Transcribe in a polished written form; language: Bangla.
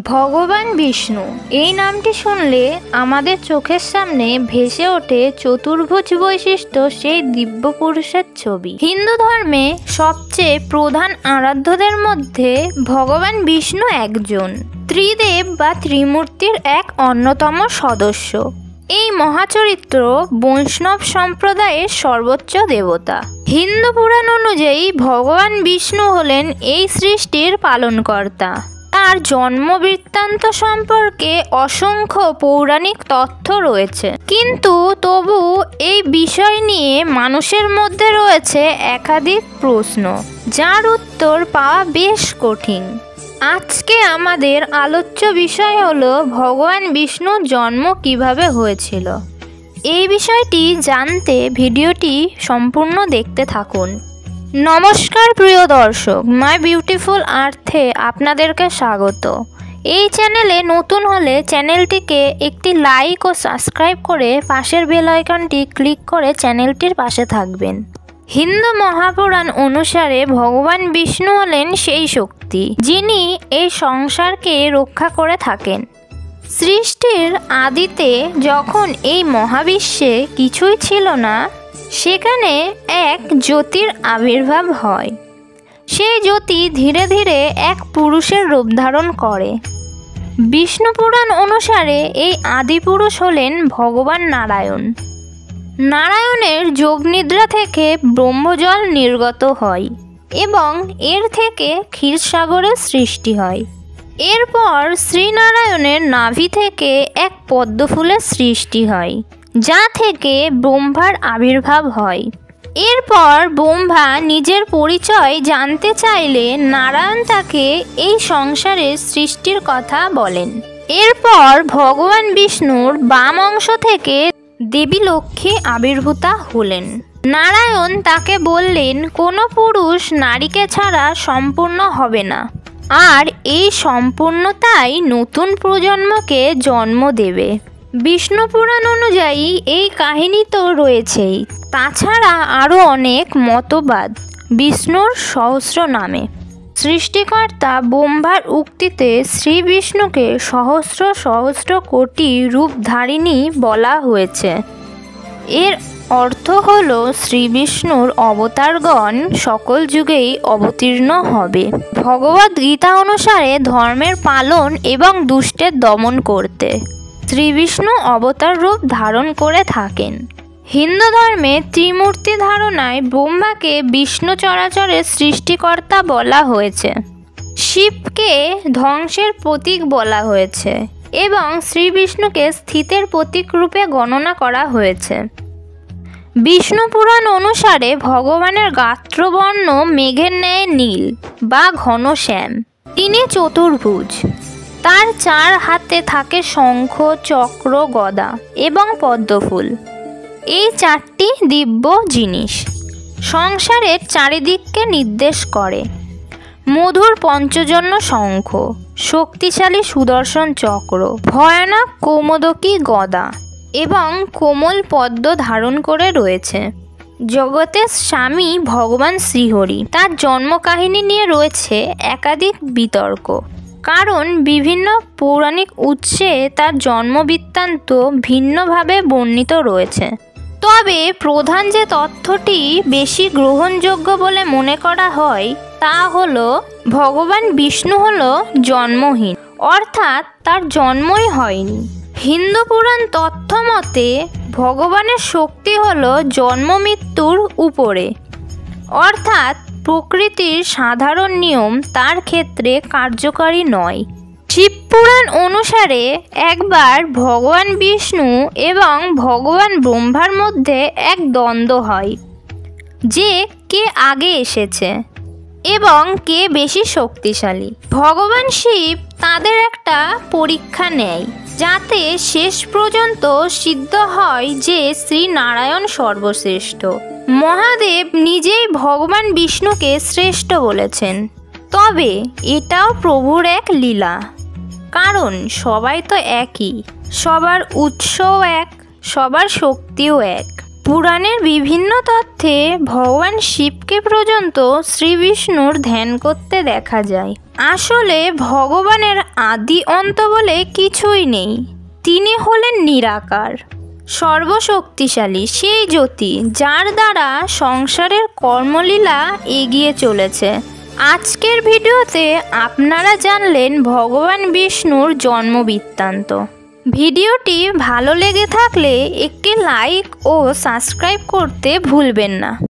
ভগবান বিষ্ণু এই নামটি শুনলে আমাদের চোখের সামনে ভেসে ওঠে চতুর্ভুজ বৈশিষ্ট্য সেই দিব্য পুরুষের ছবি। হিন্দু ধর্মে সবচেয়ে প্রধান আরাধ্যদের মধ্যে ভগবান বিষ্ণু একজন, ত্রিদেব বা ত্রিমূর্তির এক অন্যতম সদস্য। এই মহাচরিত্র বৈষ্ণব সম্প্রদায়ের সর্বোচ্চ দেবতা। হিন্দু পুরাণ অনুযায়ী ভগবান বিষ্ণু হলেন এই সৃষ্টির পালনকর্তা। তার জন্ম বৃত্তান্ত সম্পর্কে অসংখ্য পৌরাণিক তথ্য রয়েছে, কিন্তু তবু এই বিষয় নিয়ে মানুষের মধ্যে রয়েছে একাধিক প্রশ্ন, যার উত্তর পাওয়া বেশ কঠিন। আজকে আমাদের আলোচ্য বিষয় হলো ভগবান বিষ্ণুর জন্ম কিভাবে হয়েছিল। এই বিষয়টি জানতে ভিডিওটি সম্পূর্ণ দেখতে থাকুন। নমস্কার প্রিয় দর্শক, মাই বিউটিফুল আর্থে আপনাদেরকে স্বাগত। এই চ্যানেলে নতুন হলে চ্যানেলটিকে একটি লাইক ও সাবস্ক্রাইব করে পাশের বেল আইকনটি ক্লিক করে চ্যানেলটির পাশে থাকবেন। হিন্দু মহাপুরাণ অনুসারে ভগবান বিষ্ণু হলেন সেই শক্তি যিনি এই সংসারকে রক্ষা করে থাকেন। সৃষ্টির আদিতে যখন এই মহাবিশ্বে কিছুই ছিল না, সেখানে এক জ্যোতির আবির্ভাব হয়। সেই জ্যোতি ধীরে ধীরে এক পুরুষের রূপ ধারণ করে। বিষ্ণু পুরাণ অনুসারে এই আদিপুরুষ হলেন ভগবান নারায়ণ। নারায়ণের যোগনিদ্রা থেকে ব্রহ্মজল নির্গত হয় এবং এর থেকে ক্ষীরসাগরের সৃষ্টি হয়। এরপর শ্রীনারায়ণের নাভি থেকে এক পদ্মফুলের সৃষ্টি হয়, যা থেকে ব্রহ্মার আবির্ভাব হয়। এরপর ব্রহ্মা নিজের পরিচয় জানতে চাইলে নারায়ণ তাকে এই সংসারের সৃষ্টির কথা বলেন। এরপর ভগবান বিষ্ণুর বাম অংশ থেকে দেবী লক্ষ্মী আবির্ভূতা হলেন। নারায়ণ তাকে বললেন, কোনো পুরুষ নারীকে ছাড়া সম্পূর্ণ হবে না, আর এই সম্পূর্ণতাই নতুন প্রজন্মকে জন্ম দেবে। বিষ্ণু পুরাণ অনুযায়ী এই কাহিনী তো রয়েছেই, তাছাড়া আরও অনেক মতবাদ বিষ্ণুর সহস্র নামে। সৃষ্টিকর্তা ব্রহ্মার উক্তিতে শ্রী বিষ্ণুকে সহস্র সহস্র কোটি রূপধারিণী বলা হয়েছে। এর অর্থ হল শ্রী বিষ্ণুর অবতারগণ সকল যুগেই অবতীর্ণ হবে ভগবদ্ গীতা অনুসারে ধর্মের পালন এবং দুষ্টের দমন করতে। শ্রী বিষ্ণু অবতার রূপ ধারণ করে থাকেন। হিন্দু ধর্মে ত্রিমূর্তি ধারণায় ব্রহ্মাকে বিষ্ণু চরাচরের সৃষ্টিকর্তা বলা হয়েছে, শিবকে ধ্বংসের প্রতীক বলা হয়েছে এবং শ্রী বিষ্ণুকে স্থিতের প্রতীক রূপে গণনা করা হয়েছে। বিষ্ণু পুরাণ অনুসারে ভগবানের গাত্রবর্ণ মেঘের ন্যায় নীল বা ঘন শ্যাম। তিনি চতুর্ভুজ। তার চার হাতে থাকে শঙ্খ, চক্র, গদা এবং পদ্মফুল। এই চারটি দিব্য জিনিস সংসারের চারিদিককে নির্দেশ করে। মধুর পঞ্চজন্য শঙ্খ, শক্তিশালী সুদর্শন চক্র, ভয়ানক কৌমোদকী গদা এবং কোমল পদ্ম ধারণ করে রয়েছে। জগতের স্বামী ভগবান শ্রীহরি। তার জন্মকাহিনী নিয়ে রয়েছে একাধিক বিতর্ক, কারণ বিভিন্ন পৌরাণিক উৎসে তার জন্মবৃত্তান্ত ভিন্নভাবে বর্ণিত রয়েছে। তবে প্রধান যে তথ্যটি বেশি গ্রহণযোগ্য বলে মনে করা হয় তা হলো ভগবান বিষ্ণু হলো জন্মহীন, অর্থাৎ তার জন্মই হয়নি। হিন্দু পুরাণ তথ্য মতে ভগবানের শক্তি হলো জন্ম মৃত্যুর উপরে, অর্থাৎ প্রকৃতির সাধারণ নিয়ম তার ক্ষেত্রে কার্যকারী নয়। শিবপুরাণ অনুসারে একবার ভগবান বিষ্ণু এবং ভগবান ব্রহ্মার মধ্যে এক দ্বন্দ্ব হয় যে কে আগে এসেছে এবং কে বেশি শক্তিশালী। ভগবান শিব তাদের একটা পরীক্ষা নেয়, যাতে শেষ পর্যন্ত সিদ্ধ হয় যে শ্রী নারায়ণ সর্বশ্রেষ্ঠ। মহাদেব নিজেই ভগবান বিষ্ণুকে শ্রেষ্ঠ বলেছেন। তবে এটাও প্রভুর এক লীলা, কারণ সবাই তো একই, সবার উৎসও এক, সবার শক্তিও এক। পুরাণের বিভিন্ন তথ্যে ভগবান শিবকে পর্যন্ত শ্রী বিষ্ণুর ধ্যান করতে দেখা যায়। আসলে ভগবানের আদি অন্ত বলে কিছুই নেই। তিনি হলেন নিরাকার, সর্বশক্তিশালী সেই জ্যোতি, যার দ্বারা সংসারের কর্মলীলা এগিয়ে চলেছে। আজকের ভিডিওতে আপনারা জানলেন ভগবান বিষ্ণুর জন্ম বৃত্তান্ত। ভিডিওটি ভালো লেগে থাকলে একটি লাইক ও সাবস্ক্রাইব করতে ভুলবেন না।